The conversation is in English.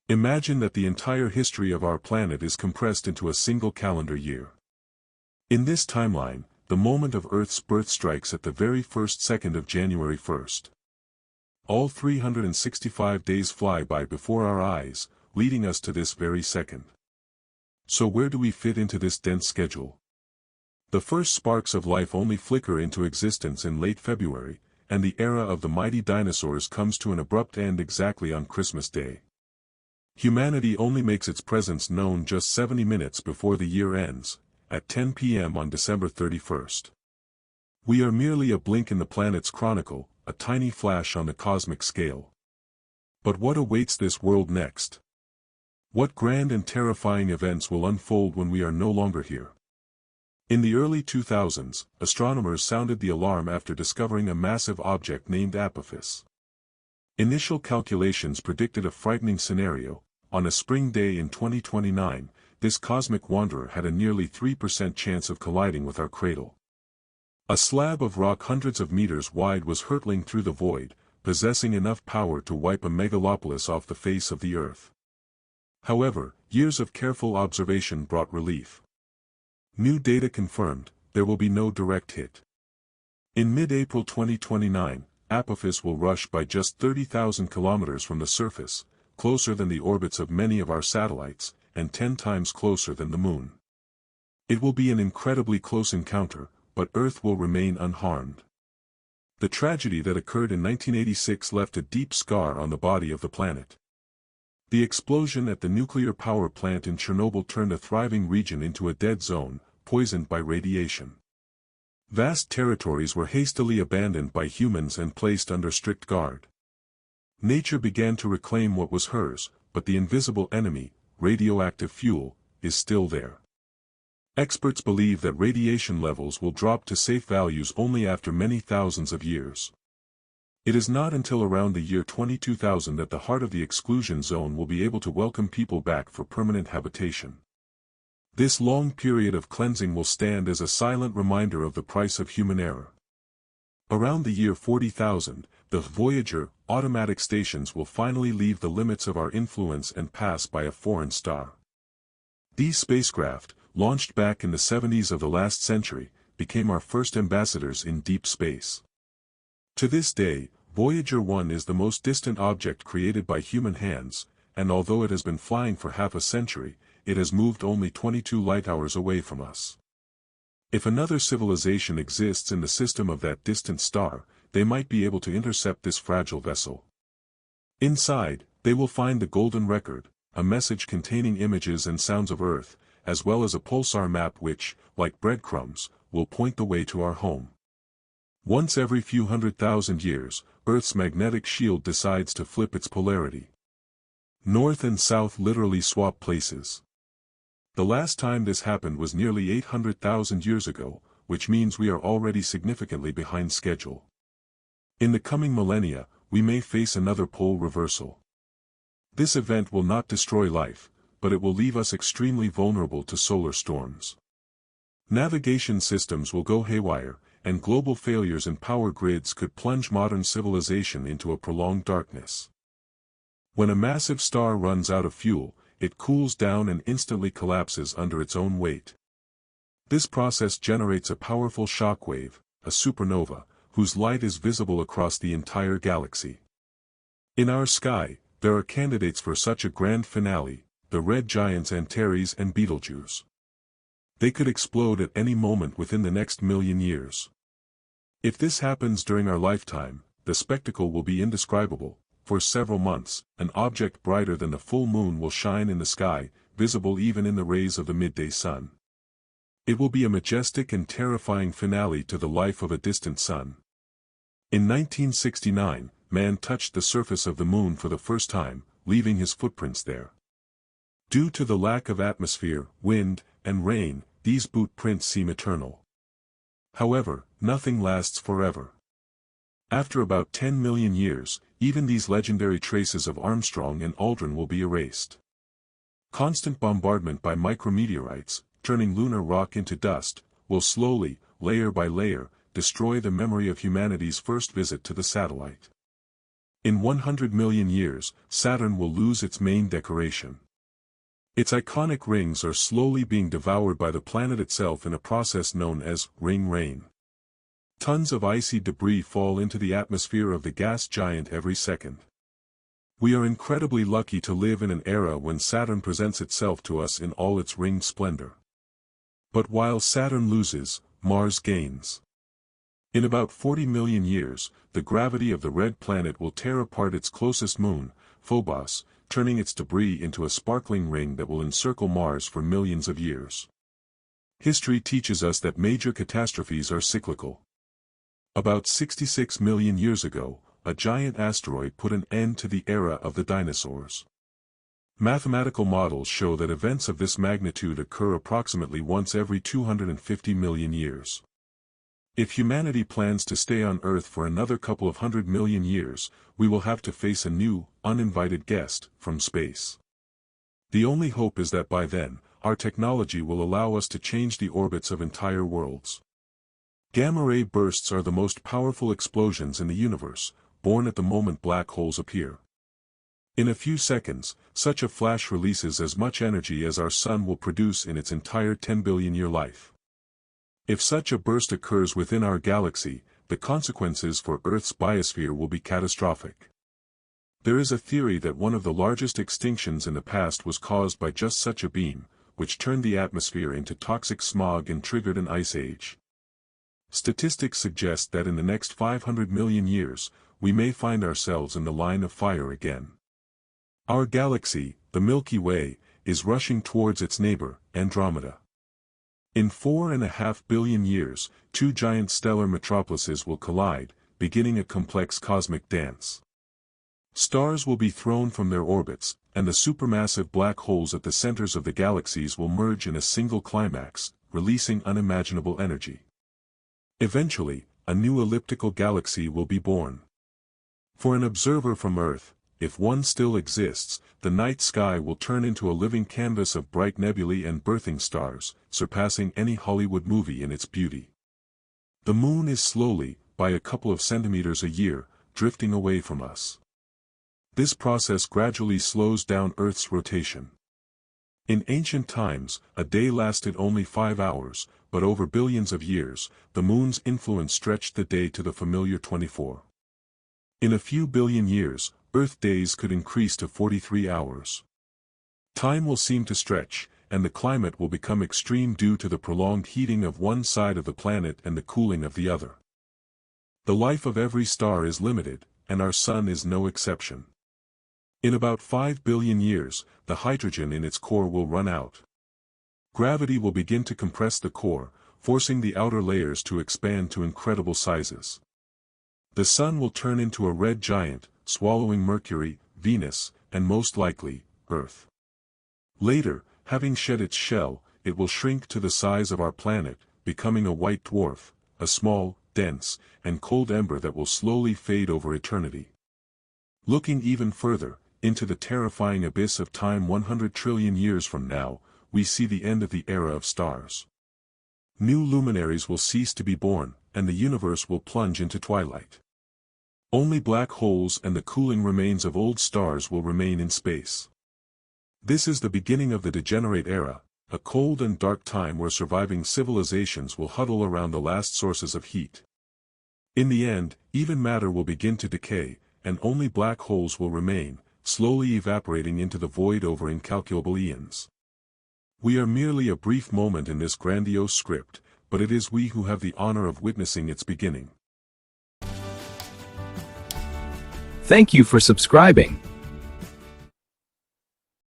Imagine that the entire history of our planet is compressed into a single calendar year. In this timeline, the moment of Earth's birth strikes at the very first second of January 1st. All 365 days fly by before our eyes, leading us to this very second. So where do we fit into this dense schedule? The first sparks of life only flicker into existence in late February, and the era of the mighty dinosaurs comes to an abrupt end exactly on Christmas Day. Humanity only makes its presence known just 70 minutes before the year ends, at 10 p.m. on December 31st. We are merely a blink in the planet's chronicle, a tiny flash on the cosmic scale. But what awaits this world next? What grand and terrifying events will unfold when we are no longer here? In the early 2000s, astronomers sounded the alarm after discovering a massive object named Apophis. Initial calculations predicted a frightening scenario. On a spring day in 2029, this cosmic wanderer had a nearly 3% chance of colliding with our cradle. A slab of rock hundreds of meters wide was hurtling through the void, possessing enough power to wipe a megalopolis off the face of the Earth. However, years of careful observation brought relief. New data confirmed, there will be no direct hit. In mid-April 2029, Apophis will rush by just 30,000 kilometers from the surface, closer than the orbits of many of our satellites, and 10 times closer than the Moon. It will be an incredibly close encounter, but Earth will remain unharmed. The tragedy that occurred in 1986 left a deep scar on the body of the planet. The explosion at the nuclear power plant in Chernobyl turned a thriving region into a dead zone, poisoned by radiation. Vast territories were hastily abandoned by humans and placed under strict guard. Nature began to reclaim what was hers, but the invisible enemy, radioactive fuel, is still there. Experts believe that radiation levels will drop to safe values only after many thousands of years. It is not until around the year 22,000 that the heart of the exclusion zone will be able to welcome people back for permanent habitation. This long period of cleansing will stand as a silent reminder of the price of human error. Around the year 40,000, the Voyager automatic stations will finally leave the limits of our influence and pass by a foreign star. These spacecraft, launched back in the 70s of the last century, became our first ambassadors in deep space. To this day, Voyager 1 is the most distant object created by human hands, and although it has been flying for half a century, it has moved only 22 light-hours away from us. If another civilization exists in the system of that distant star, they might be able to intercept this fragile vessel. Inside, they will find the golden record, a message containing images and sounds of Earth, as well as a pulsar map which, like breadcrumbs, will point the way to our home. Once every few 100,000 years, Earth's magnetic shield decides to flip its polarity. North and south literally swap places. The last time this happened was nearly 800,000 years ago, which means we are already significantly behind schedule. In the coming millennia, we may face another pole reversal. This event will not destroy life, but it will leave us extremely vulnerable to solar storms. Navigation systems will go haywire, and global failures in power grids could plunge modern civilization into a prolonged darkness. When a massive star runs out of fuel, it cools down and instantly collapses under its own weight. This process generates a powerful shock wave, a supernova, whose light is visible across the entire galaxy. In our sky, there are candidates for such a grand finale, the red giants Antares and Betelgeuse. They could explode at any moment within the next million years. If this happens during our lifetime, the spectacle will be indescribable. For several months, an object brighter than the full moon will shine in the sky, visible even in the rays of the midday sun. It will be a majestic and terrifying finale to the life of a distant sun. In 1969, man touched the surface of the moon for the first time, leaving his footprints there. Due to the lack of atmosphere, wind, and rain, these boot prints seem eternal. However, nothing lasts forever. After about 10 million years, even these legendary traces of Armstrong and Aldrin will be erased. Constant bombardment by micrometeorites, turning lunar rock into dust, will slowly, layer by layer, destroy the memory of humanity's first visit to the satellite. In 100 million years, Saturn will lose its main decoration. Its iconic rings are slowly being devoured by the planet itself in a process known as ring rain. Tons of icy debris fall into the atmosphere of the gas giant every second. We are incredibly lucky to live in an era when Saturn presents itself to us in all its ringed splendor. But while Saturn loses, Mars gains. In about 40 million years, the gravity of the red planet will tear apart its closest moon, Phobos, turning its debris into a sparkling ring that will encircle Mars for millions of years. History teaches us that major catastrophes are cyclical. About 66 million years ago, a giant asteroid put an end to the era of the dinosaurs. Mathematical models show that events of this magnitude occur approximately once every 250 million years. If humanity plans to stay on Earth for another couple of 100 million years, we will have to face a new, uninvited guest from space. The only hope is that by then, our technology will allow us to change the orbits of entire worlds. Gamma-ray bursts are the most powerful explosions in the universe, born at the moment black holes appear. In a few seconds, such a flash releases as much energy as our Sun will produce in its entire 10 billion-year life. If such a burst occurs within our galaxy, the consequences for Earth's biosphere will be catastrophic. There is a theory that one of the largest extinctions in the past was caused by just such a beam, which turned the atmosphere into toxic smog and triggered an ice age. Statistics suggest that in the next 500 million years, we may find ourselves in the line of fire again. Our galaxy, the Milky Way, is rushing towards its neighbor, Andromeda. In 4.5 billion years, two giant stellar metropolises will collide, beginning a complex cosmic dance. Stars will be thrown from their orbits, and the supermassive black holes at the centers of the galaxies will merge in a single climax, releasing unimaginable energy. Eventually, a new elliptical galaxy will be born. For an observer from Earth, if one still exists, the night sky will turn into a living canvas of bright nebulae and birthing stars, surpassing any Hollywood movie in its beauty. The moon is slowly, by a couple of centimeters a year, drifting away from us. This process gradually slows down Earth's rotation. In ancient times, a day lasted only 5 hours, but over billions of years, the moon's influence stretched the day to the familiar 24. In a few billion years, Earth days could increase to 43 hours. Time will seem to stretch, and the climate will become extreme due to the prolonged heating of one side of the planet and the cooling of the other. The life of every star is limited, and our Sun is no exception. In about 5 billion years, the hydrogen in its core will run out. Gravity will begin to compress the core, forcing the outer layers to expand to incredible sizes. The Sun will turn into a red giant, swallowing Mercury, Venus, and most likely, Earth. Later, having shed its shell, it will shrink to the size of our planet, becoming a white dwarf, a small, dense, and cold ember that will slowly fade over eternity. Looking even further, into the terrifying abyss of time 100 trillion years from now, we see the end of the era of stars. New luminaries will cease to be born, and the universe will plunge into twilight. Only black holes and the cooling remains of old stars will remain in space. This is the beginning of the degenerate era, a cold and dark time where surviving civilizations will huddle around the last sources of heat. In the end, even matter will begin to decay, and only black holes will remain, slowly evaporating into the void over incalculable eons. We are merely a brief moment in this grandiose script, but it is we who have the honor of witnessing its beginning. Thank you for subscribing.